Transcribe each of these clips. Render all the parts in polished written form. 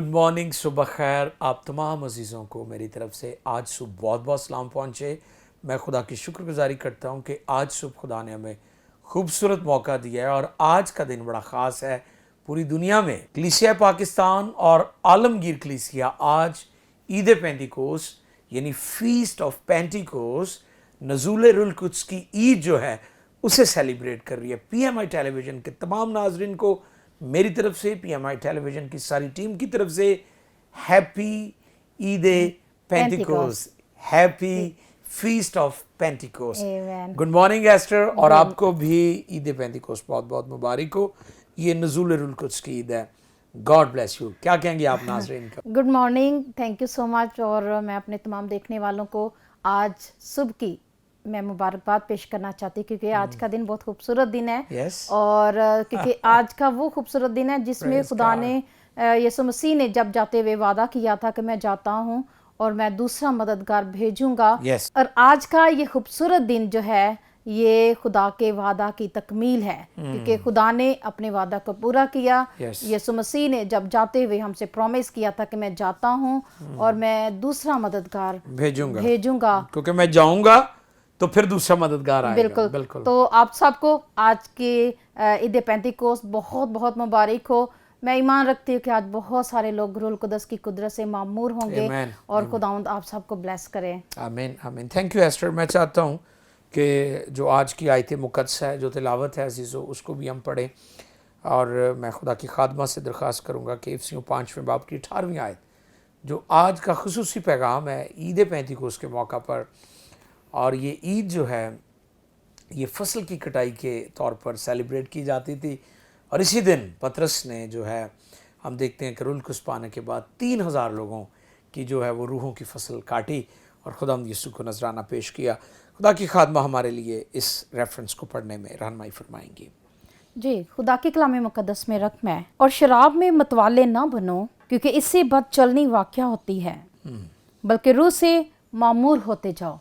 Good morning, सुबह खैर आप तमाम अजीज़ों को मेरी तरफ से आज सुबह बहुत बहुत सलाम पहुँचे। मैं खुदा की शुक्रगुजारी करता हूँ कि आज सुबह खुदा ने हमें खूबसूरत मौका दिया है और आज का दिन बड़ा ख़ास है पूरी दुनिया में। कलीसिया पाकिस्तान और आलमगीर कलीसिया आज ईद पेंटिकोस्ट यानी फीस्ट ऑफ पेंटिकोस्ट नज़ूल रुल कुद्स की ईद जो है उसे सेलिब्रेट कर रही है। पीएमआई टेलीविज़न के तमाम नाजरीन को मेरी तरफ से, पीएमआई टेलीविज़न की सारी टीम की तरफ से happy Eid Pentecost, happy feast of Pentecost. Good morning Esther, और आपको भी ईद पेंटिकोस्ट बहुत बहुत मुबारक हो। ये नज़ूल रुल कुद्स की ईद है। God bless you. क्या कहेंगे आप नाजरीन का? Good morning, thank you so much. और मैं अपने तमाम देखने वालों को आज सुबह की मैं मुबारकबाद पेश करना चाहती हूँ क्योंकि आज का दिन बहुत खूबसूरत दिन है। yes. और क्योंकि आज का वो खूबसूरत दिन है जिसमें खुदा ने यीशु मसीह ने जब जाते हुए वादा किया था कि मैं जाता हूँ और मैं दूसरा मददगार भेजूंगा। yes. और आज का ये खूबसूरत दिन जो है ये खुदा के वादा की तकमील है क्योंकि खुदा ने अपने वादा को पूरा किया। यीशु मसीह ने जब जाते हुए हमसे प्रॉमिस किया था कि मैं जाता हूँ और मैं दूसरा मददगार भेजूंगा क्योंकि मैं जाऊंगा तो फिर दूसरा मददगार आएगा। बिल्कुल। तो आप सबको आज के ईद पेंटिकोस्ट बहुत बहुत मुबारक हो। मैं ईमान रखती हूँ कि आज बहुत सारे लोग रूहुल कुद्स की कुदरत से मामूर होंगे। Amen. और खुदावंद आप सबको ब्लेस करें। आमीन आमीन। Thank you Esther. मैं चाहता हूँ कि जो आज की आयत मुक़द्दस है, जो तिलावत है अजीज़ों, उसको भी हम पढ़ें। और मैं खुदा की खादमा से दरख्वास्त करूँगा कि इफ्सियों 5वें बाब की 18वीं आयत, जो आज का खुसूसी पैगाम है ईद पेंटिकोस्ट के मौका पर। और ये ईद जो है ये फसल की कटाई के तौर पर सेलिब्रेट की जाती थी। और इसी दिन पतरस ने जो है, हम देखते हैं कि रुल कुद्स पाने के बाद 3000 लोगों की जो है वो रूहों की फसल काटी और खुदावंद यीशु को नजराना पेश किया। खुदा की खादमा हमारे लिए इस रेफरेंस को पढ़ने में रहनुमाई फरमाएंगी। जी, खुदा के कलाम मुकद्दस में रकम है, और शराब में मतवाले ना बनो क्योंकि इससे बद चलनी वाक़या होती है, बल्कि रूह से मामूर होते जाओ।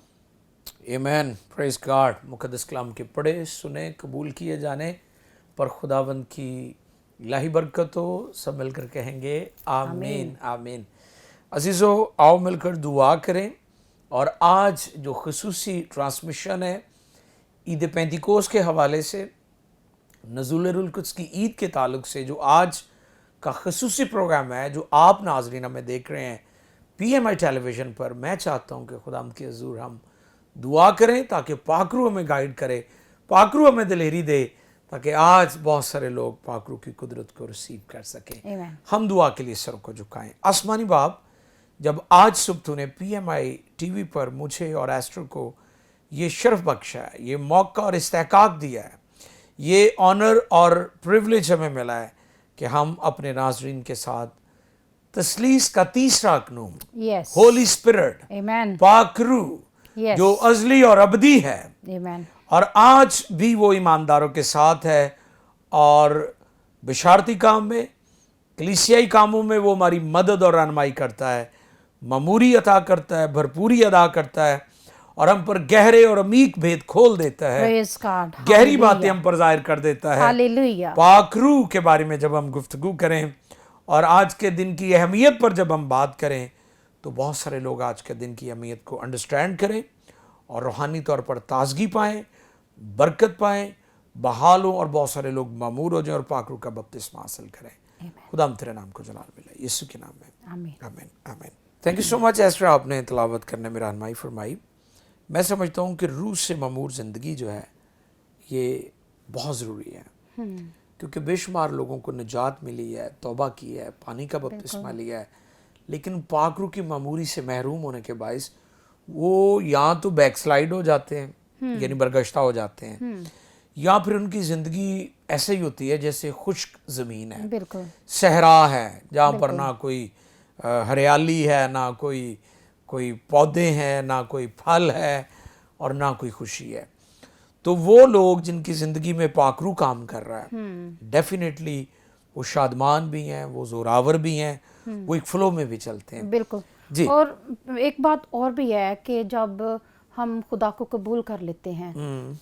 आमीन, प्रेज गॉड। मुकद्दस कलाम के पढ़े, सुने, कबूल किए जाने पर खुदावंद की इलाही बरकत हो। सब मिलकर कहेंगे आमीन आमीन। अजीज़ों, आओ मिलकर दुआ करें। और आज जो खुसूसी ट्रांसमिशन है ईद पेंटिकोस्ट के हवाले से, नज़ूल रुल कुद्स की ईद के ताल्लुक से, जो आज का खुसूसी प्रोग्राम है जो आप नाजरीन हमें देख रहे हैं पीएमआई टेलीविज़न पर, मैं चाहता हूँ कि खुदा के हज़ूर हम दुआ करें ताकि पाकरू हमें गाइड करे, पाकरू हमें दिलेरी दे, ताकि आज बहुत सारे लोग पाकरू की कुदरत को रिसीव कर सकें। हम दुआ के लिए सर को झुकाएं। आसमानी बाप, जब आज सुबह तूने पीएमआई टीवी पर मुझे और एस्टर को ये शर्फ बख्शा है, ये मौका और इस्तेकाक दिया है, ये ऑनर और प्रिविलेज हमें मिला है कि हम अपने नाजरीन के साथ तस्लीस का तीसरा अकनूम, होली स्पिरिट, पाकरू जो अजली और अबदी है, और आज भी वो ईमानदारों के साथ है और बिशारती काम में, कलीसियाई कामों में वो हमारी मदद और रहनुमाई करता है, ममूरी अता करता है, भरपूरी अदा करता है और हम पर गहरे और अमीक भेद खोल देता है, गहरी बातें हम पर जाहिर कर देता है। पाकरू के बारे में जब हम गुफ्तगू करें और आज के दिन की अहमियत पर जब हम बात करें तो बहुत सारे लोग आज के दिन की अहमियत को अंडरस्टैंड करें और रूहानी तौर पर ताजगी पाएँ, बरकत पाएँ, बहाल हों और बहुत सारे लोग मामूर हो जाएं और पाकरू का बपतिस्मा हासिल करें। खुदा तेरे नाम को जलाल मिले, यीशु के नाम में आमीन आमीन आमीन। Thank you so much Esther, आपने तिलावत करने में रहनुमाई फरमाई। मैं समझता हूँ कि रूह से मामूर ज़िंदगी जो है ये बहुत ज़रूरी है, क्योंकि बेशुमार लोगों को निजात मिली है, तौबा की है, पानी का बपतिस्मा लिया है, लेकिन पाकरू की मामूरी से महरूम होने के बायस वो या तो बैकस्लाइड हो जाते हैं यानी बरगश्ता हो जाते हैं, या फिर उनकी ज़िंदगी ऐसे ही होती है जैसे खुश्क ज़मीन है, सहरा है जहाँ पर ना कोई हरियाली है, ना कोई पौधे हैं, ना कोई फल है और ना कोई खुशी है। तो वो लोग जिनकी ज़िंदगी में पाकरू काम कर रहा है, डेफिनेटली वो शादमान भी हैं, वो जोरावर भी हैं, वो एक फ्लो में भी चलते हैं। बिल्कुल जी। और एक बात और भी है कि जब हम खुदा को कबूल कर लेते हैं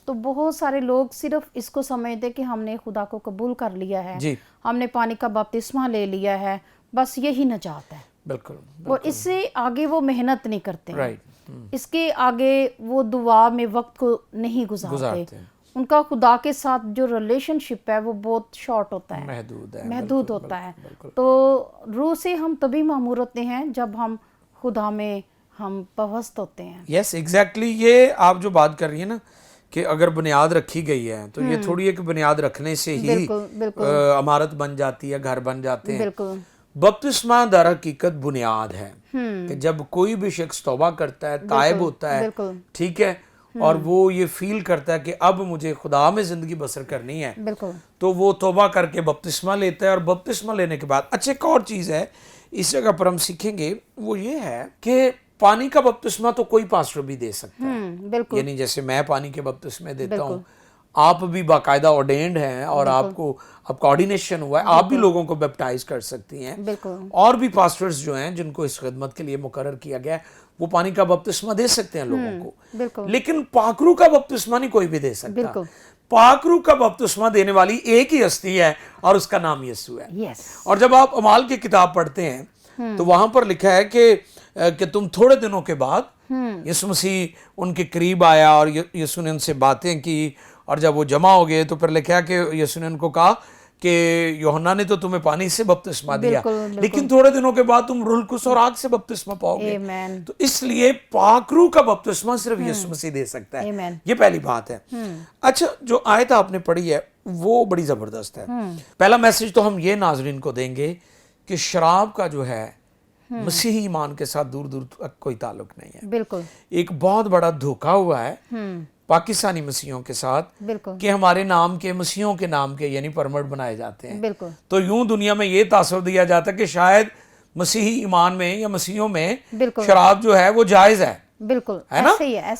तो बहुत सारे लोग सिर्फ इसको समझते कि हमने खुदा को कबूल कर लिया है, हमने पानी का बपतिस्मा ले लिया है, बस यही नजात है, बिल्कुल, और इससे आगे वो मेहनत नहीं करते हैं। राइट, इसके आगे वो दुआ में वक्त को नहीं गुजारते हैं। उनका खुदा के साथ जो रिलेशनशिप है वो बहुत शॉर्ट होता है, महदूद होता है। तो रूह से हम तभी मामूर होते हैं जब हम खुदा में हम पवस्त होते हैं। Yes, exactly. ये आप जो बात कर रही है ना कि अगर बुनियाद रखी गई है तो ये थोड़ी है कि बुनियाद रखने से ही इमारत बन जाती है, घर बन जाते हैं। बिल्कुल। बपतिस्मा दर हकीकत बुनियाद है कि जब कोई भी शख्स तौबा करता है, तायब होता है, ठीक है, और वो ये फील करता है कि अब मुझे खुदा में जिंदगी बसर करनी है, तो वो तौबा करके बपतिस्मा लेता है। और बपतिस्मा लेने के बाद अच्छा एक और चीज है इस जगह पर हम सीखेंगे, वो ये है कि पानी का बपतिस्मा तो कोई पास्टर भी दे सकता है, यानी जैसे मैं पानी के बपतिस्मे देता हूँ, आप भी बाकायदा ऑर्डेन्ड हैं और आपका ऑर्डिनेशन हुआ है, आप भी लोगों को बैप्टाइज कर सकती हैं। और भी पास्टर्स जो हैं जिनको इस खिदमत के लिए मुकर्रर किया गया है वो पानी का बपतिस्मा दे सकते हैं लोगों को, लेकिन पाकरू का बपतिस्मा नहीं कोई भी दे सकता। पाकरू का बपतिस्मा देने वाली एक ही हस्ती है और उसका नाम यीशु है। और जब आप अमाल की किताब पढ़ते हैं तो वहां पर लिखा है कि तुम थोड़े दिनों के बाद यीशु मसीह उनके करीब आया और यीशु ने उनसे बातें की, और जब वो जमा हो गए तो फिर लिखा कि यीशु ने उनको कहा कि यूहन्ना ने तो तुम्हें पानी से बपतिस्मा दिया, लेकिन थोड़े दिनों के बाद तुम रूह कुद्स और आग से बपतिस्मा पाओगे। तो इसलिए पाकरू का बपतिस्मा सिर्फ यीशु मसीह दे सकता है। ये पहली बात है। अच्छा, जो आयत आपने पढ़ी है वो बड़ी जबरदस्त है। पहला मैसेज तो हम ये नाजरीन को देंगे कि शराब का जो है मसीही ईमान के साथ दूर दूर तक कोई ताल्लुक नहीं है। बिल्कुल। एक बहुत बड़ा धोखा हुआ है पाकिस्तानी मसीहों के साथ कि हमारे नाम के, मसीहों के नाम के यानी परमिट बनाए जाते हैं। तो यूं दुनिया में ये तासुर दिया जाता है कि शायद मसीही ईमान में या मसीहों में शराब जो है वो जायज है। बिल्कुल, है ना?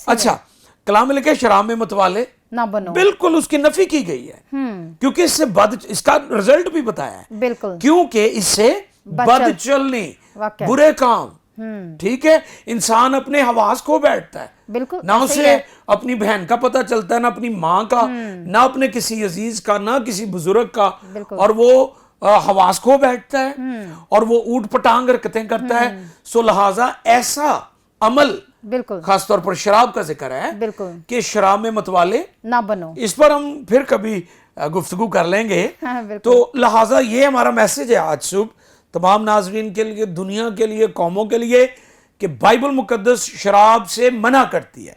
अच्छा, कलाम में लिखा है शराब में मतवाले ना बनो, बिल्कुल उसकी नफी की गई है, क्योंकि इससे इसका रिजल्ट भी बताया है, बिल्कुल, क्योंकि इससे बद चलनी, बुरे काम, ठीक है, इंसान अपने हवास खो बैठता है। बिल्कुल, ना उसे अपनी बहन का पता चलता है, ना अपनी माँ का, ना अपने किसी अजीज का, ना किसी बुजुर्ग का, और वो हवास खो बैठता है और वो ऊट पटांग हरकतें करता है। सो लिहाजा ऐसा अमल, बिल्कुल, खासतौर पर शराब का जिक्र है, बिल्कुल, कि शराब में मतवाले ना बनो। इस पर हम फिर कभी गुफ्तगू कर लेंगे। तो लिहाजा ये हमारा मैसेज है आज सुबह तमाम नाजरीन के लिए, दुनिया के लिए, कौमों के लिए, कि बाइबल मुकद्दस शराब से मना करती है।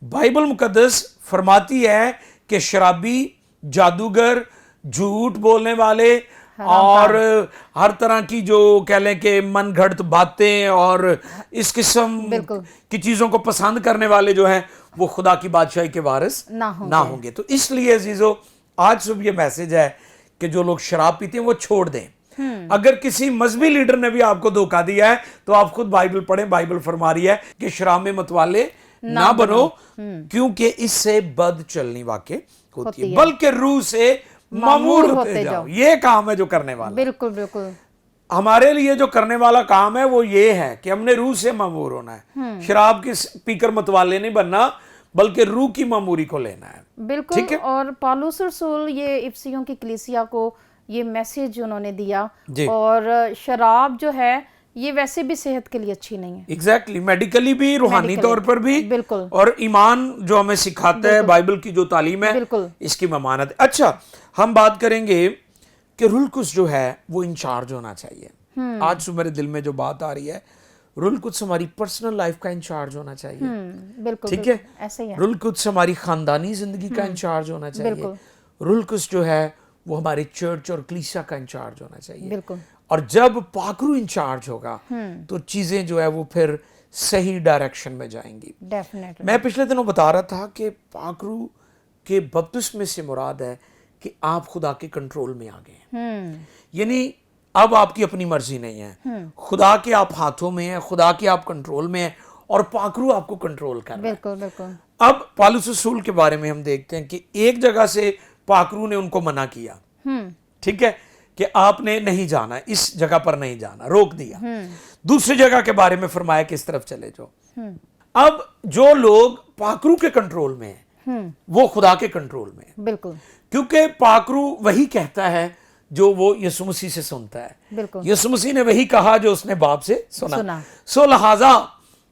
बाइबल मुकद्दस फरमाती है कि शराबी, जादूगर, झूठ बोलने वाले और हर तरह की जो कह लें कि मन घड़त बातें और इस किस्म की चीजों को पसंद करने वाले जो हैं वो खुदा की बादशाही के वारिस ना होंगे। तो इसलिए अजीजों आज सुबह ये मैसेज है कि जो लोग शराब पीते हैं वो छोड़ दें। अगर किसी मजहबी लीडर ने भी आपको धोखा दिया है तो आप खुद बाइबल पढ़ें। बाइबल फरमा रही है कि शराब में मतवाले ना बनो, क्योंकि इससे बद चलनी वाकई होती है, बल्कि रूह से मामूर होते जाओ। ये काम है जो करने वाला। बिल्कुल बिल्कुल, हमारे लिए जो करने वाला काम है वो ये है कि हमने रूह से मामूर होना है। शराब के पीकर मतवाले नहीं बनना, बल्कि रूह की मामूरी को लेना है। बिल्कुल। और पौलुस रसूल ये इफिसियों की कलीसिया को ये मैसेज उन्होंने दिया, और शराब जो है ये वैसे भी सेहत के लिए अच्छी नहीं है। एग्जैक्टली, मेडिकली भी, रूहानी तौर पर भी, बिल्कुल, और ईमान जो हमें सिखाता है, बाइबल की जो तालीम है, इसकी ममानत। अच्छा, हम बात करेंगे कि रूह कुद्स जो है वो इंचार्ज होना चाहिए। आज सुबह मेरे दिल में जो बात आ रही है, रूह कुद्स हमारी पर्सनल लाइफ का इंचार्ज होना चाहिए। बिल्कुल, ठीक है, ऐसे ही है। रूह कुद्स हमारी खानदानी जिंदगी का इंचार्ज होना चाहिए। रूह कुद्स जो है वो हमारे चर्च और कलीसिया का इंचार्ज होना चाहिए। बिल्कुल। और जब पाकरू इंचार्ज होगा तो चीजें जो है वो फिर सही डायरेक्शन में जाएंगी। डेफिनेटली। मैं पिछले दिनों बता रहा था कि पाकरू के बपतिस्मे से मुराद है कि आप खुदा के कंट्रोल में आ गए, यानी अब आपकी अपनी मर्जी नहीं है, खुदा के आप हाथों में है, खुदा के आप कंट्रोल में है, और पाकरू आपको कंट्रोल कर रहा है। बिल्कुल बिल्कुल। अब पौलुस रसूल के बारे में हम देखते हैं कि एक जगह से पाकरू ने उनको मना किया, ठीक है, कि आपने नहीं जाना, इस जगह पर नहीं जाना, रोक दिया। दूसरी जगह के बारे में फरमाया कि इस तरफ चले जाओ। अब जो लोग पाकरू के कंट्रोल में हैं वो खुदा के कंट्रोल में है। बिल्कुल, क्योंकि पाकरू वही कहता है जो वो यीशु मसीह से सुनता है। बिल्कुल। यीशु मसीह ने वही कहा जो उसने बाप से सुना। सुना। सो लिहाजा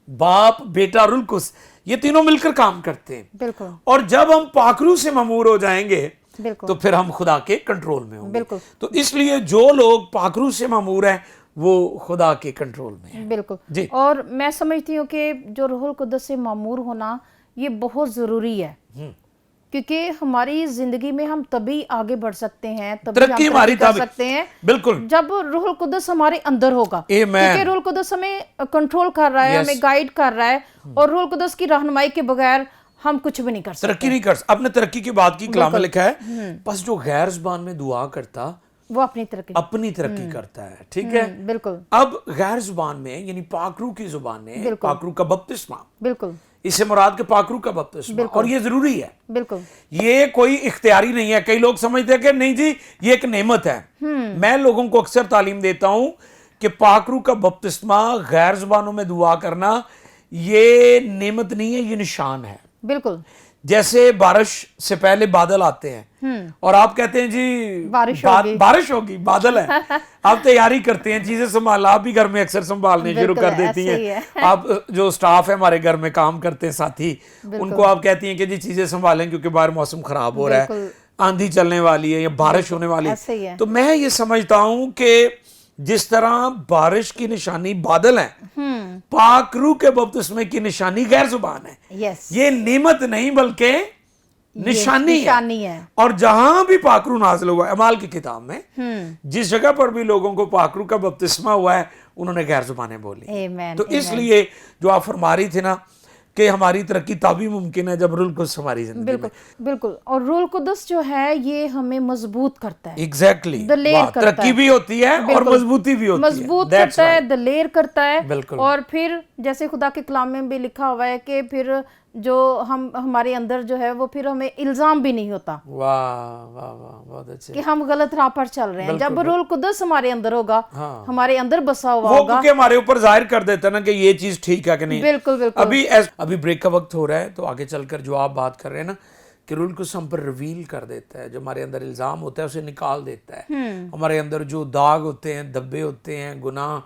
बाप, बेटा, रूह कुद्स ये तीनों मिलकर काम करते हैं। बिल्कुल। और जब हम पाखरू से ममूर हो जाएंगे बिल्कुल। तो फिर हम खुदा के कंट्रोल में होंगे। बिल्कुल। तो इसलिए जो लोग पाखरू से ममूर हैं वो खुदा के कंट्रोल में है। बिल्कुल जी। और मैं समझती हूँ कि जो रूहुल कुद्दस से मामूर होना ये बहुत ज़रूरी है, क्योंकि हमारी जिंदगी में हम तभी आगे बढ़ सकते हैं, तभी हम तरक्की हमारी कर तब सकते हैं बिल्कुल जब रूहुल कुद्दस हमारे अंदर होगा। Amen। क्योंकि रूहुल कुद्दस हमें कंट्रोल कर रहा है, Yes। हमें गाइड कर रहा है, और रूहुल कुद्दस की रहनुमाई के बगैर हम कुछ भी नहीं कर सकते। तरक्की नहीं कर सकते। आपने तरक्की की बात की, कलाम में लिखा है बस जो गैर जुबान में दुआ करता वो अपनी तरक्की करता है। ठीक है। बिल्कुल। अब गैर जुबान में यानी पाकरू की जुबान में पाकरू का बपतिस्मा, बिल्कुल। इससे मुराद के पाकरू का बपतिस्मा, और ये जरूरी है। बिल्कुल। ये कोई इख्तियारी नहीं है। कई लोग समझते हैं कि नहीं जी ये एक नेमत है। मैं लोगों को अक्सर तालीम देता हूं कि पाकरू का बपतिस्मा, गैर जुबानों में दुआ करना, ये नेमत नहीं है, ये निशान है। बिल्कुल। जैसे बारिश से पहले बादल आते हैं और आप कहते हैं जी बारिश होगी, बादल है। आप तैयारी करते हैं, चीजें संभाल, आप भी घर में अक्सर संभालने शुरू कर देती हैं। आप जो स्टाफ है हमारे घर में काम करते हैं साथी, उनको आप कहती हैं कि जी चीजें संभालें क्योंकि बाहर मौसम खराब हो रहा है, आंधी चलने वाली है या बारिश होने वाली है। तो मैं ये समझता हूं कि जिस तरह बारिश की निशानी बादल है, पाक रूह के बपतिस्मे की निशानी गैर जुबान है। ये नेमत नहीं बल्कि निशानी है। और जहां भी पाकरू नाज़िल हुआ है, अमाल की किताब में जिस जगह पर भी लोगों को पाकरू का बपतिस्मा हुआ है उन्होंने गैर जुबानें बोली। तो इसलिए जो आप फरमा रही थी ना कि हमारी तरक्की तभी मुमकिन है जब रूहुल कुद्स हमारी जिंदगी में। बिल्कुल। और रूहुल कुद्स जो है ये हमें मजबूत करता है। एग्जैक्टली। तरक्की तरक्की भी होती है और मजबूती भी होती है। मजबूत करता है, दलेर करता है। बिल्कुल। और फिर जैसे खुदा के कलाम में भी लिखा हुआ है कि फिर जो हमारे अंदर जो है वो फिर हमें इल्जाम भी नहीं होता। वाह वाह वाह, बहुत अच्छे। कि हम गलत राह पर चल रहे हैं। जब रूहुल कुद्स हमारे अंदर होगा, हमारे अंदर बसा हुआ होगा, क्योंकि हमारे ऊपर जाहिर कर देता है ना कि ये चीज ठीक है कि नहीं। बिल्कुल बिल्कुल। अभी ब्रेक का वक्त हो रहा है, तो आगे चलकर जो आप बात कर रहे हैं ना कि रूहुल कुद्स हम पर रिवील कर देता है, जो हमारे अंदर इल्जाम होता है उसे निकाल देता है। हमारे अंदर जो दाग होते हैं, धब्बे होते हैं, गुनाह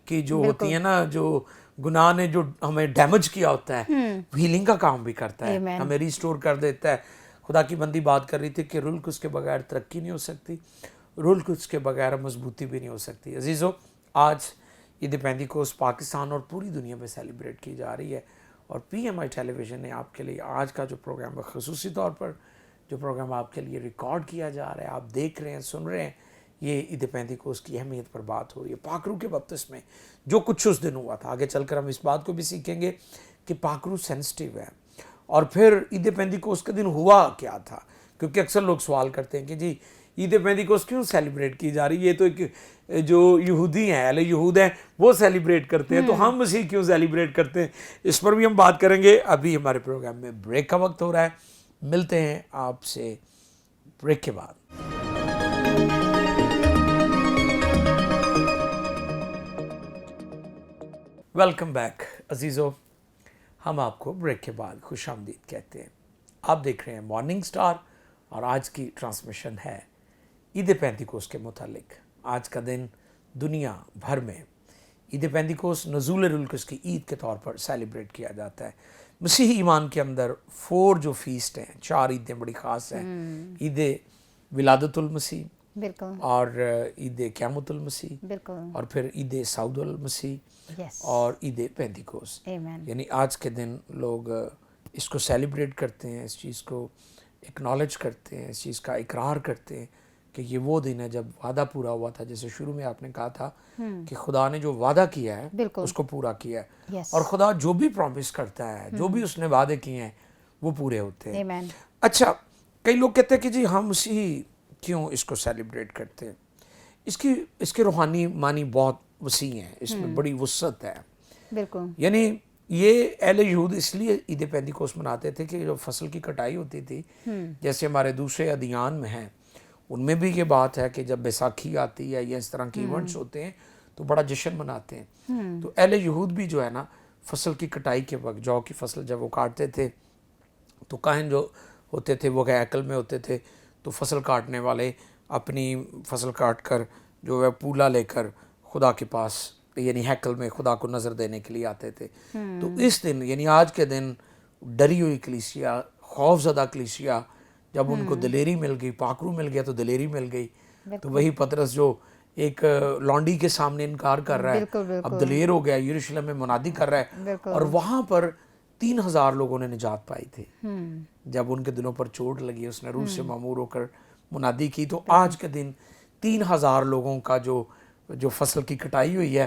की जो होती है ना, जो गुनाह ने जो हमें डैमेज किया होता है, हीलिंग का काम भी करता है, हमें रिस्टोर कर देता है। खुदा की बंदी बात कर रही थी कि रूहुल कुद्स के बगैर तरक्की नहीं हो सकती, रूहुल कुद्स के बगैर मजबूती भी नहीं हो सकती। अजीज़ों, आज ईद पेंतिकोस्त पाकिस्तान और पूरी दुनिया में सेलिब्रेट की जा रही है, और PMI टेलीविज़न ने आपके लिए आज का जो प्रोग्राम है, ख़ुसूसी तौर पर जो प्रोग्राम आपके लिए रिकॉर्ड किया जा रहा है, आप देख रहे हैं, सुन रहे हैं, ये ईद पेंतिकोस्त की अहमियत पर बात हो रही है। पाकरू के बपतिस्मे में जो कुछ उस दिन हुआ था, आगे चलकर हम इस बात को भी सीखेंगे कि पाकरू सेंसिटिव है, और फिर ईद पेंतिकोस्त के दिन हुआ क्या था। क्योंकि अक्सर लोग सवाल करते हैं कि जी ईद पेंतिकोस्त क्यों सेलिब्रेट की जा रही है, ये तो एक जो यहूदी हैं, अहले यहूद हैं, वो सेलिब्रेट करते हैं, तो हम मसीह क्यों सेलिब्रेट करते हैं, इस पर भी हम बात करेंगे। अभी हमारे प्रोग्राम में ब्रेक का वक्त हो रहा है, मिलते हैं आपसे ब्रेक के बाद। वेलकम बैक अजीज़ों, हम आपको ब्रेक के बाद खुशामदीद कहते हैं। आप देख रहे हैं मॉर्निंग स्टार, और आज की ट्रांसमिशन है ईद पेंतिकोस्त के मुतालिक। आज का दिन दुनिया भर में ईद पेंतिकोस्त नज़ूल रूहुल कुद्स की ईद के तौर पर सेलिब्रेट किया जाता है। मसीही ईमान के अंदर 4 जो फीस्ट हैं, 4 ईदें बड़ी ख़ास हैं। ईद विलादतुल मसीह, बिल्कुल, और ईद क़यामतुल मसीह, बिल्कुल, और फिर ईद सऊदुल मसीह, और ईद पेंतिकोस्त। यानी आज के दिन लोग इसको सेलिब्रेट करते हैं, इस चीज़ को एक्नॉलेज करते हैं, इस चीज़ का इकरार करते हैं कि ये वो दिन है जब वादा पूरा हुआ था। जैसे शुरू में आपने कहा था कि खुदा ने जो वादा किया है उसको पूरा किया है, और खुदा जो भी प्रॉमिस करता है, जो भी उसने वादे किए हैं वो पूरे होते हैं। अच्छा, कई लोग कहते हैं कि जी हम उसी क्यों इसको सेलिब्रेट करते हैं। इसकी रूहानी मानी बहुत वसी है, इसमें बड़ी वुसअत है। बिल्कुल। यानी ये अहले यहूद इसलिए ईद पेंतिकोस्त मनाते थे कि जो फसल की कटाई होती थी, जैसे हमारे दूसरे अदियान में है, उनमें भी ये बात है कि जब बैसाखी आती है या इस तरह के इवेंट्स होते हैं तो बड़ा जश्न मनाते हैं। तो अहले यहूद भी जो है ना, फसल की कटाई के वक्त जौ की फसल जब वो काटते थे तो काहिन जो होते थे वो हैकल में होते थे, तो फसल काटने वाले अपनी फसल काट कर जो है पूला लेकर खुदा के पास यानी हैकल में खुदा को नज़र देने के लिए आते थे। तो इस दिन यानी आज के दिन डरी हुई कलीसिया, खौफज़दा कलीसिया, जब उनको दिलेरी मिल गई, पाखरू मिल गया तो दिलेरी मिल गई। तो वही पतरस जो एक लौंडी के सामने इनकार कर रहा है, अब दिलेर हो गया, यरूशलेम में मुनादी कर रहा है, और वहाँ पर 3000 लोगों ने निजात पाई थी। जब उनके दिलों पर चोट लगी, उसने रूह से मामूर होकर मुनादी की। तो आज के दिन 3000 लोगों का जो फसल की कटाई हुई है,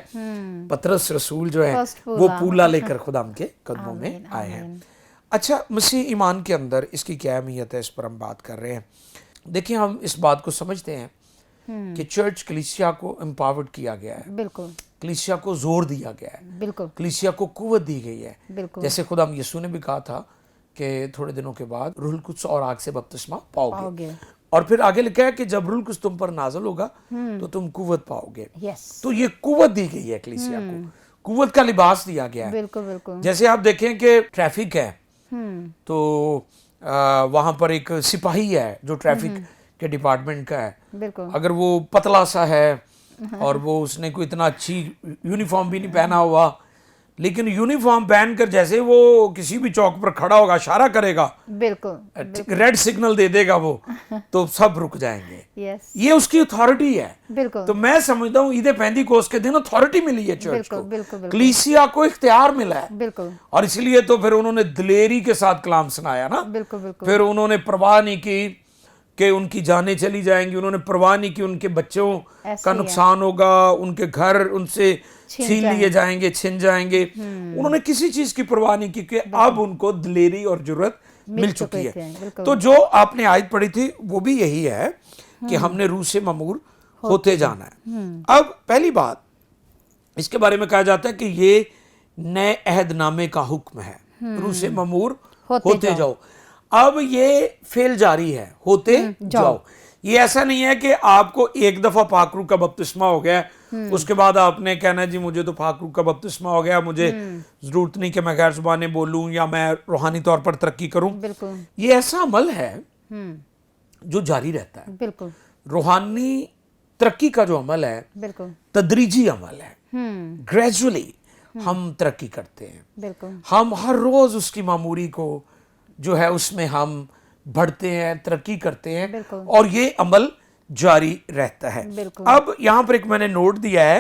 पतरस रसूल जो है वो पूला लेकर खुदाम के कदमों में आए हैं। अच्छा, मसीह ईमान के अंदर इसकी क्या अहमियत है, इस पर हम बात कर रहे हैं। देखिए, हम इस बात को समझते हैं कि चर्च कलीसिया को एम्पावर्ड किया गया है, बिल्कुल, कलीसिया को जोर दिया गया है, बिल्कुल, कलीसिया को कुव्वत दी गई है। बिल्कुल, जैसे खुदा यीशु ने भी कहा था कि थोड़े दिनों के बाद रूहुल कुद्स और आग से बपतिस्मा पाओगे। और फिर आगे लिखा है कि जब रूहुल कुद्स तुम पर नाज़िल होगा तो तुम कुव्वत पाओगे। तो ये कुव्वत दी गई है कलीसिया को, कुव्वत का लिबास दिया गया है। बिल्कुल, बिल्कुल। जैसे आप देखें कि ट्रैफिक है, तो वहां पर एक सिपाही है जो ट्रैफिक के डिपार्टमेंट का है। बिल्कुल, अगर वो पतला सा है और वो उसने कोई इतना अच्छी यूनिफॉर्म भी नहीं पहना हुआ, लेकिन यूनिफॉर्म पहनकर जैसे वो किसी भी चौक पर खड़ा होगा, इशारा करेगा, बिल्कुल, रेड सिग्नल दे देगा वो, तो सब रुक जाएंगे। यस, ये उसकी अथॉरिटी है। बिल्कुल, तो मैं समझता हूँ ईद पेंतीकोस्त के दिन अथॉरिटी मिली है चर्च बिल्कुल, को, बिल्कुल, बिल्कुल, कलीसिया को इख्तियार मिला है, बिल्कुल, और इसलिए तो फिर उन्होंने दिलेरी के साथ कलाम सुनाया ना। बिल्कुल, बिल्कुल, फिर उन्होंने परवाह नहीं की कि उनकी जानें चली जाएंगी, उन्होंने परवाह नहीं की उनके बच्चों का नुकसान होगा, उनके घर उनसे छीन लिए जाएंगे, छिन जाएंगे। उन्होंने किसी चीज की परवाह नहीं की कि अब उनको दिलेरी और जरूरत मिल चुकी है। तो जो आपने आयत पढ़ी थी वो भी यही है कि हमने रूह से ममूर होते जाना है। अब पहली बात इसके बारे में कहा जाता है कि ये नए अहदनामे का हुक्म है, रूह से ममूर होते जाओ। अब ये फेल जारी है, होते जाओ। ये ऐसा नहीं है कि आपको एक दफा पाकरू का बपतिस्मा हो गया, उसके बाद आपने कहना जी मुझे तो पाकरू का बपतिस्मा हो गया, मुझे जरूरत नहीं कि मैं गैर जुबानें बोलूं या मैं रूहानी तौर पर तरक्की करूं। ये ऐसा अमल है जो जारी रहता है। बिल्कुल, रूहानी तरक्की का जो अमल है, बिल्कुल, तदरीजी अमल है। ग्रेजुअली हम तरक्की करते हैं। बिल्कुल, हम हर रोज उसकी मामूरी को जो है उसमें हम बढ़ते हैं, तरक्की करते हैं, और ये अमल जारी रहता है। अब यहाँ पर एक मैंने नोट दिया है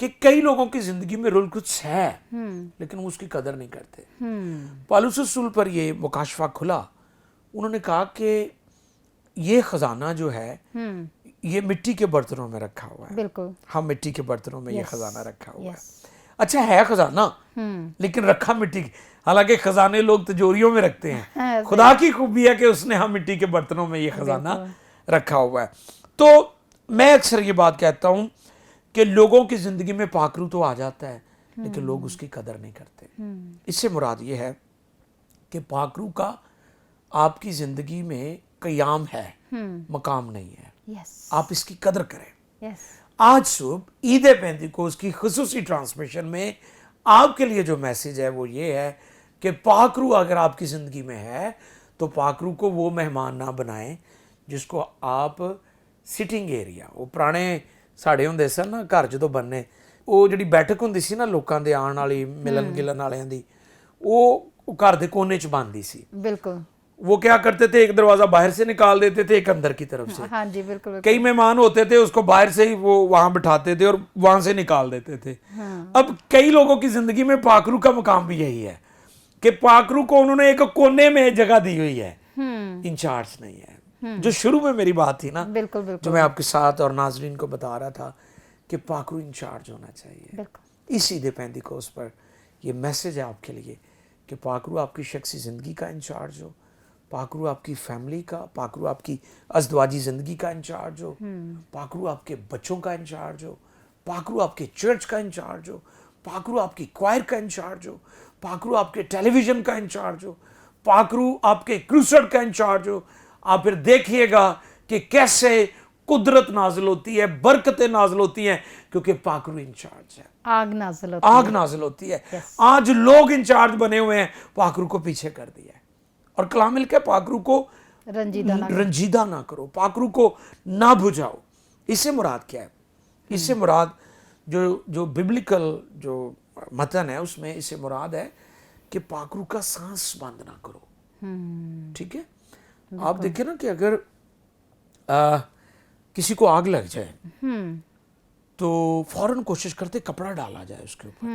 कि कई लोगों की जिंदगी में रूहुल कुद्स है लेकिन वो उसकी कदर नहीं करते। पौलुस रसूल पर ये मुकाशफा खुला, उन्होंने कहा कि ये खजाना जो है ये मिट्टी के बर्तनों में रखा हुआ है। बिल्कुल, हम मिट्टी के बर्तनों में ये खजाना रखा हुआ है। अच्छा है खजाना, लेकिन रखा मिट्टी की। हालांकि खजाने लोग तिजोरियों में रखते हैं, खुदा की खूबी है कि उसने हम मिट्टी के बर्तनों में ये खजाना रखा हुआ है। तो मैं अक्सर ये बात कहता हूं कि लोगों की जिंदगी में पाकरू तो आ जाता है लेकिन लोग उसकी कदर नहीं करते। इससे मुराद ये है कि पाकरू का आपकी जिंदगी में कयाम है, मकाम नहीं है। आप इसकी कदर करें। आज सुबह ईद पेंतीकोस्त की खुसूसी ट्रांसमिशन में आपके लिए जो मैसेज है वो ये है कि पाकरू अगर आपकी ज़िंदगी में है तो पाकरू को वो मेहमान ना बनाएं जिसको आप सिटिंग एरिया, वो पुराने साढ़े होंदे सन ना घर जो बनने, वो जिहड़ी बैठक हुंदी सी ना लोकां दे आउण वाली मिलन गिलन वालियां दी, वो घर दे कोने च बनदी सी। बिल्कुल, वो क्या करते थे, एक दरवाजा बाहर से निकाल देते थे, एक अंदर की तरफ से। हाँ जी, बिल्कुल, कई मेहमान होते थे उसको बाहर से ही वो वहां बिठाते थे और वहां से निकाल देते थे। अब कई लोगों की जिंदगी में पाकरू का मुकाम भी यही है कि पाकरू को उन्होंने एक कोने में जगह दी हुई है, इंचार्ज नहीं है। जो शुरू में मेरी बात थी ना, बिल्कुल, बिल्कुल, जो मैं आपके साथ और नाजरीन को बता रहा था कि पाकरू इंचार्ज होना चाहिए। इस ईद पेंतीकोस्त पर यह मैसेज है आपके लिए कि पाकरू आपकी शख्सी जिंदगी का इंचार्ज हो, पाकरू आपकी फैमिली का, पाकरू आपकी अज़दवाजी ज़िंदगी का इंचार्ज हो, पाकरू आपके बच्चों का इंचार्ज हो, पाकरू आपके चर्च का इंचार्ज हो, पाकरू आपकी क्वायर का इंचार्ज हो, पाकरू आपके टेलीविज़न का इंचार्ज हो, पाकरू आपके क्रूसेड का इंचार्ज हो। आप फिर देखिएगा कि कैसे कुदरत नाजिल होती है, बरकतें नाजिल होती हैं, क्योंकि पाकरू इंचार्ज है। आग नाजिल होती है। आज लोग इंचार्ज बने हुए हैं, पाकरू को पीछे कर दिया है। और कलाम मिल के पाकरू को रंजीदा ना करो, पाखरू को ना बुझाओ। इससे मुराद क्या है? इससे मुराद जो बिब्लिकल जो मतन है उसमें इससे मुराद है कि पाखरू का सांस बंद ना करो। ठीक है, आप देखिए ना कि अगर किसी को आग लग जाए तो फौरन कोशिश करते कपड़ा डाला जाए उसके ऊपर,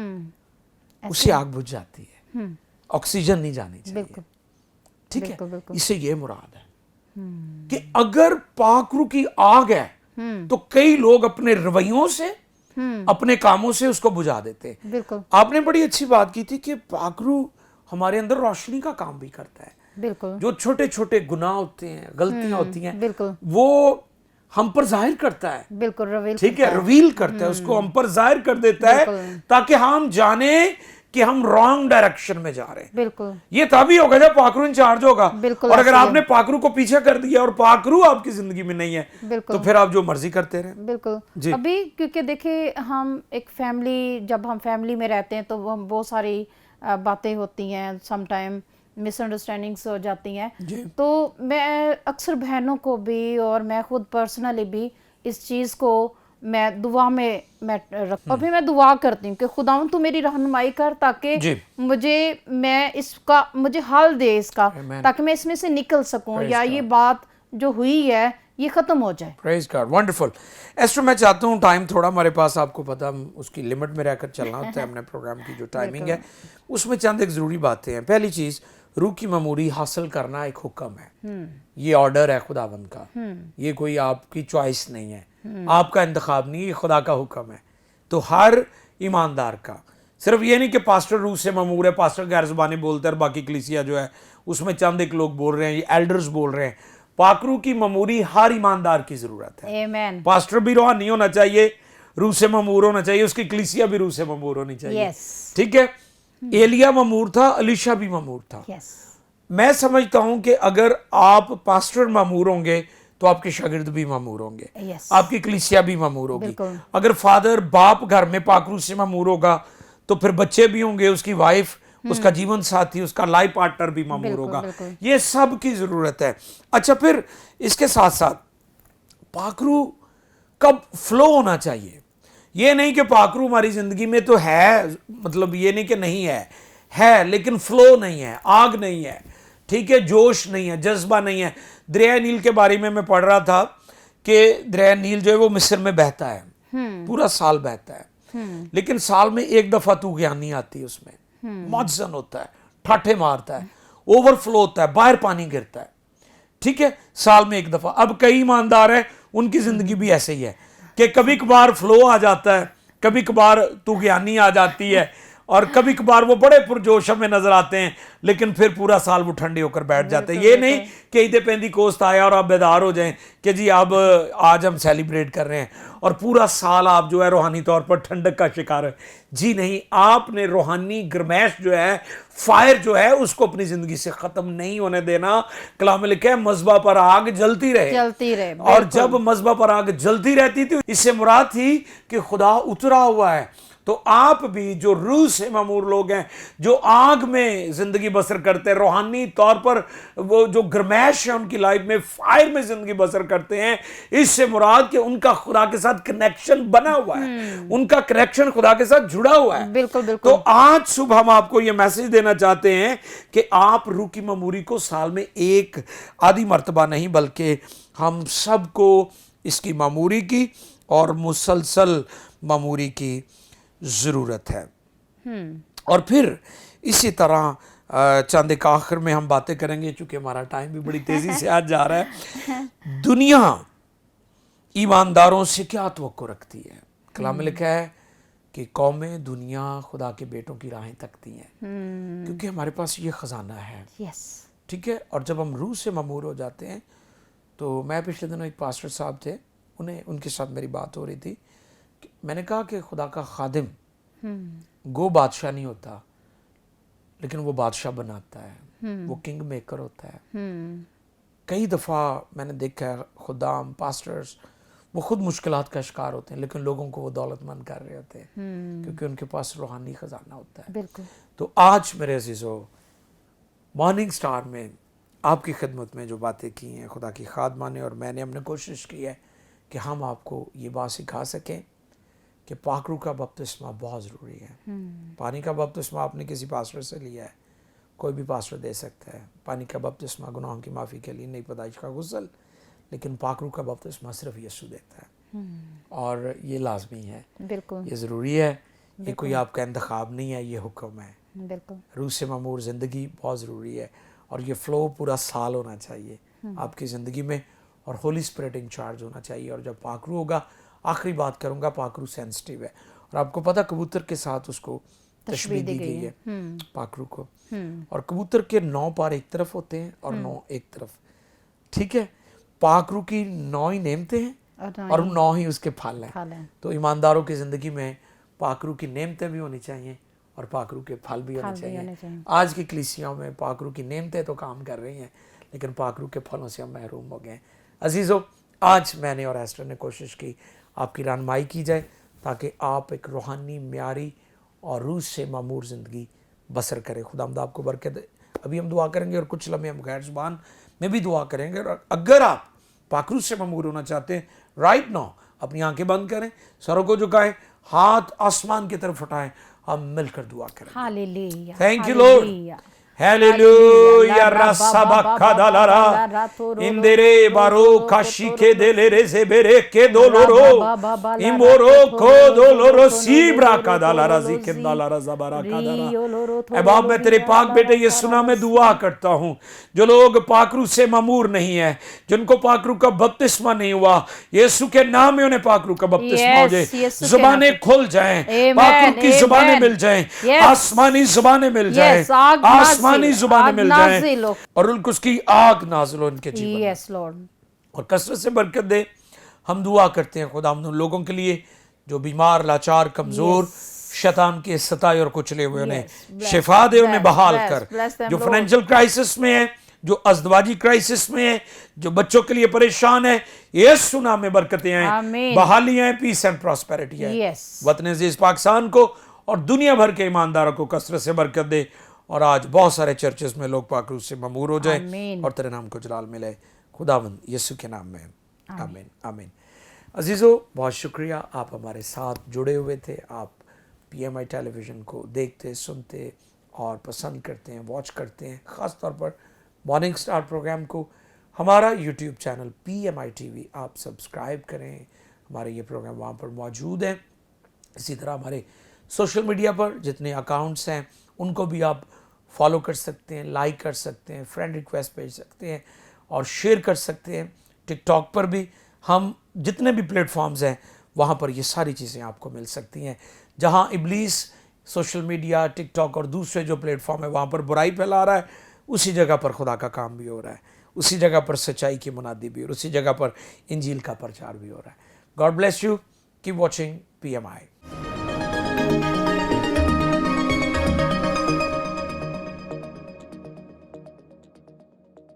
उससे आग बुझ जाती है, ऑक्सीजन नहीं जानी चाहिए। ठीक है, इससे ये मुराद है कि अगर पाखरू की आग है तो कई लोग अपने रवैयों से, अपने कामों से उसको बुझा देते हैं। बिल्कुल, आपने बड़ी अच्छी बात की थी कि पाखरू हमारे अंदर रोशनी का काम भी करता है। बिल्कुल, जो छोटे छोटे गुनाह होते हैं, गलतियां होती हैं, बिल्कुल, वो हम पर जाहिर करता है। बिल्कुल रिवील, ठीक है, रिवील करता है, उसको हम पर जाहिर कर देता है ताकि हम जाने कि हम रॉन्ग डायरेक्शन में जा रहे हैं। बिल्कुल, ये तभी होगा जब पाखरू इंचार्ज होगा। बिल्कुल, और अगर आपने पाखरू को पीछे कर दिया और पाखरू आपकी जिंदगी में नहीं है तो फिर आप जो मर्जी करते रहे। बिल्कुल। अभी क्योंकि देखिए हम एक फैमिली, जब हम फैमिली में रहते हैं तो हम बहुत सारी बातें होती हैं, समटाइम मिसअंडरस्टैंडिंग्स हो जाती हैं। तो मैं अक्सर बहनों को भी और मैं खुद पर्सनली भी इस चीज़ को मैं दुआ में और भी मैं दुआ करती हूँ कि खुदावंद तू मेरी रहनुमाई कर ताकि मुझे हल दे इसका, ताकि मैं इसमें से निकल सकूं या ये बात जो हुई है ये खत्म हो जाए। Praise God, wonderful. एस्टर, मैं चाहता हूँ, टाइम थोड़ा हमारे पास, आपको पता हम उसकी लिमिट में रहकर चलना होता है। हमने प्रोग्राम की जो टाइमिंग है उसमें चंद एक ज़रूरी बातें हैं। पहली चीज़, रूह की ममूरी हासिल करना एक हुक्म है, ये ऑर्डर है खुदावंद का, ये कोई आपकी चॉइस नहीं है, आपका इंतखाब नहीं, ये खुदा का हुक्म है। तो हर ईमानदार का, सिर्फ ये नहीं कि पास्टर रूह से ममूर है, पास्टर गैर ज़बानी बोलते हैं और बाकी कलीसिया जो है उसमें चंद एक लोग बोल रहे हैं, ये एल्डर्स बोल रहे हैं। पाखरू की ममूरी हर ईमानदार की जरूरत है। आमीन। पास्टर भी रूहानी होना चाहिए, रूह से ममूर होना चाहिए, उसकी कलीसिया भी रूह से ममूर होनी चाहिए। ठीक है, एलिया ममूर था, अलीशा भी ममूर था। मैं समझता हूं कि अगर आप पास्टर ममूर होंगे तो आपके शागिर्द भी ममूर होंगे, आपकी कलीसिया भी ममूर होगी। अगर फादर बाप घर में पाखरू से ममूर होगा तो फिर बच्चे भी होंगे, उसकी वाइफ, उसका जीवन साथी, उसका लाइफ पार्टनर भी ममूर होगा। ये सब की जरूरत है। अच्छा, फिर इसके साथ साथ पाखरू कब फ्लो होना चाहिए। ये नहीं कि पाखरू हमारी जिंदगी में तो है, मतलब ये नहीं कि नहीं है लेकिन फ्लो नहीं है, आग नहीं है, ठीक है, जोश नहीं है, जज्बा नहीं है। दरिया नील के बारे में मैं पढ़ रहा था कि दरिया नील जो है वो मिस्र में बहता है, पूरा साल बहता है, लेकिन साल में एक दफा तूफानी आती है, उसमें मौजन होता है, ठाठे मारता है, ओवरफ्लो होता है, बाहर पानी गिरता है। ठीक है, साल में एक दफा। अब कई ईमानदार हैं, उनकी जिंदगी भी ऐसे ही है कि कभी कभार फ्लो आ जाता है, कभी कभार तूफानी आ जाती है, और कभी कभार वो बड़े पुरजोश में नजर आते हैं, लेकिन फिर पूरा साल वो ठंडे होकर बैठ जाते हैं। ये नहीं कि ईद पेंतीकोस्त आया और आप बेदार हो जाएं कि जी अब आज हम सेलिब्रेट कर रहे हैं और पूरा साल आप जो है रूहानी तौर पर ठंडक का शिकार है। जी नहीं, आपने रूहानी गर्मैश जो है, फायर जो है, उसको अपनी जिंदगी से खत्म नहीं होने देना। कलाम में लिखा है मज़बा पर आग जलती रहे। और जब मज़बा पर आग जलती रहती थी, इससे मुराद थी कि खुदा उतरा हुआ है। तो आप भी जो रूह से ममूर लोग हैं, जो आग में जिंदगी बसर करते हैं, रूहानी तौर पर वो जो गर्मैश है उनकी लाइफ में, फायर में जिंदगी बसर करते हैं, इससे मुराद कि उनका खुदा के साथ कनेक्शन बना हुआ है, उनका कनेक्शन खुदा के साथ जुड़ा हुआ है। बिल्कुल। तो आज सुबह हम आपको ये मैसेज देना चाहते हैं कि आप रूह की ममूरी को साल में एक आधी मर्तबा नहीं, बल्कि हम सबको इसकी ममूरी की और मुसलसल ममूरी की ज़रूरत है। और फिर इसी तरह चंद एक आखिर में हम बातें करेंगे, चूँकि हमारा टाइम भी बड़ी तेज़ी से आज जा रहा है। दुनिया ईमानदारों से क्या तवक्को रखती है? कलाम में लिखा है कि कौमें दुनिया खुदा के बेटों की राहें तकती हैं, क्योंकि हमारे पास ये ख़जाना है। ठीक है, और जब हम रूह से ममूर हो जाते हैं, तो मैं पिछले दिनों एक पास्टर साहब थे, उनके साथ मेरी बात हो रही थी। मैंने कहा कि खुदा का खादिम गो बादशाह नहीं होता, लेकिन वो बादशाह बनाता है, वो किंग मेकर होता है। कई दफ़ा मैंने देखा है खुदाम पास्टर्स वो खुद मुश्किलात का शिकार होते हैं, लेकिन लोगों को वो दौलतमंद कर रहे होते हैं, क्योंकि उनके पास रूहानी खजाना होता है। बिल्कुल। तो आज मेरे अजीजों, मॉर्निंग स्टार में आपकी खिदमत में जो बातें की हैं खुदा की खादमा ने और मैंने हमने कोशिश की है कि हम आपको ये बात सिखा सकें कि पाक रूह का बपतिस्मा बहुत ज़रूरी है। पानी का बपतिस्मा आपने किसी पास्टर से लिया है, कोई भी पास्टर दे सकता है। पानी का बपतिस्मा गुनाहों की माफ़ी के लिए, नई पैदाइश का गुस्ल, लेकिन पाक रूह का बपतिस्मा सिर्फ यीशु देता है और ये लाजमी है, बिल्कुल ये ज़रूरी है। ये कोई आपका इंतखाब नहीं है, ये हुक्म है। बिल्कुल रूह से मामूर ज़िंदगी बहुत ज़रूरी है और ये फ़्लो पूरा साल होना चाहिए आपकी ज़िंदगी में और होली स्पिरिट इंचार्ज होना चाहिए। और जब पाक रूह होगा, आखिरी बात करूँगा, पाक रूह सेंसिटिव है और आपको पता कबूतर के साथ उसको तशबीह दी गई है पाक रूह को। और कबूतर के 9 पर एक तरफ होते हैं और 9 एक तरफ, ठीक है। पाक रूह की 9 ही नेमतें हैं और 9 ही उसके फल हैं। तो ईमानदारों की ज़िंदगी में पाक रूह की नेमतें भी होनी चाहिए और पाक रूह के फल भी होने चाहिए। आज की कलीसियाओं में पाक रूह की नेमतें तो काम कर रही हैं, लेकिन पाक रूह के फलों से हम महरूम हो गए हैं। अजीज़ों, आज मैंने और एस्टर ने कोशिश की आपकी रहनुमाई की जाए ताकि आप एक रूहानी, म्यारी और रूह से मामूर ज़िंदगी बसर करें। खुदावंद आपको बरकत दे। अभी हम दुआ करेंगे और कुछ लम्हे हम गैर ज़ुबान में भी दुआ करेंगे। और अगर आप पाक रूह से मामूर होना चाहते हैं, राइट नाउ अपनी आंखें बंद करें, सरों को झुकाएं, हाथ आसमान की तरफ उठाएं, हम मिलकर दुआ करें। Hallelujah, thank you lord, hallelujah. रसाबाकादालारा इंदेरे बारो काशिके देलेरे जेबेरे के दोलोरो इमोरो को दोलोरो सीब्रा कादालारा जिकिंदालारा जबारा कादारा। अब मैं तेरे पाक बेटे यीशु नाम में दुआ करता हूँ, जो लोग पाक रूह से मामूर नहीं है, जिनको पाक रूह का बपतिस्मा नहीं हुआ, यीशु के नाम में उन्हें पाक रूह का बपतिस्मा हो जाए, जुबानें खुल जाएं, पाक रूह की जुबानें मिल जाएं, आसमानी जुबानें मिल जाएं, आसमानी जुबानें मिल जाएं और उनको उसकी आग नाज़िल हो उनके जीवन में और कसरत से बरकत दे। हम दुआ करते हैं खुदा उन लोगों के लिए जो बीमार, लाचार, कमजोर, शैतान के सताए और कुचले हुए, उन्हें शिफा दे, उन्हें बहाल कर। जो फाइनेंशियल क्राइसिस में है, जो अज़दवाजी क्राइसिस में है, जो बच्चों के लिए परेशान है, यीशु नाम में बरकतें हैं, बहाली हैं, पीस एंड प्रॉस्पेरिटी है। वतन अज़ीज़ पाकिस्तान को और दुनिया भर के ईमानदारों को कसरत से बरकत दे और आज बहुत सारे चर्चेस में लोग पाक रूह से मामूर हो जाएं और तेरे नाम को जलाल मिले। खुदावंद यीशु के नाम में आमीन आमीन। अजीज़ों, बहुत शुक्रिया, आप हमारे साथ जुड़े हुए थे। आप PMI टेलीविज़न को देखते, सुनते और पसंद करते हैं, वॉच करते हैं। ख़ास तौर पर मॉर्निंग स्टार प्रोग्राम को हमारा यूट्यूब चैनल PMI TV आप सब्सक्राइब करें। हमारे ये प्रोग्राम वहाँ पर मौजूद हैं। इसी तरह हमारे सोशल मीडिया पर जितने अकाउंट्स हैं उनको भी आप फॉलो कर सकते हैं, लाइक कर सकते हैं, फ्रेंड रिक्वेस्ट भेज सकते हैं और शेयर कर सकते हैं। टिकटॉक पर भी हम जितने भी प्लेटफॉर्म्स हैं वहाँ पर ये सारी चीज़ें आपको मिल सकती हैं। जहाँ इब्लीस सोशल मीडिया, टिकटॉक और दूसरे जो प्लेटफॉर्म है वहाँ पर बुराई फैला रहा है, उसी जगह पर खुदा का काम भी हो रहा है, उसी जगह पर सच्चाई की मुनादी भी और उसी जगह पर इंजील का प्रचार भी हो रहा है। God bless you, keep watching PMI।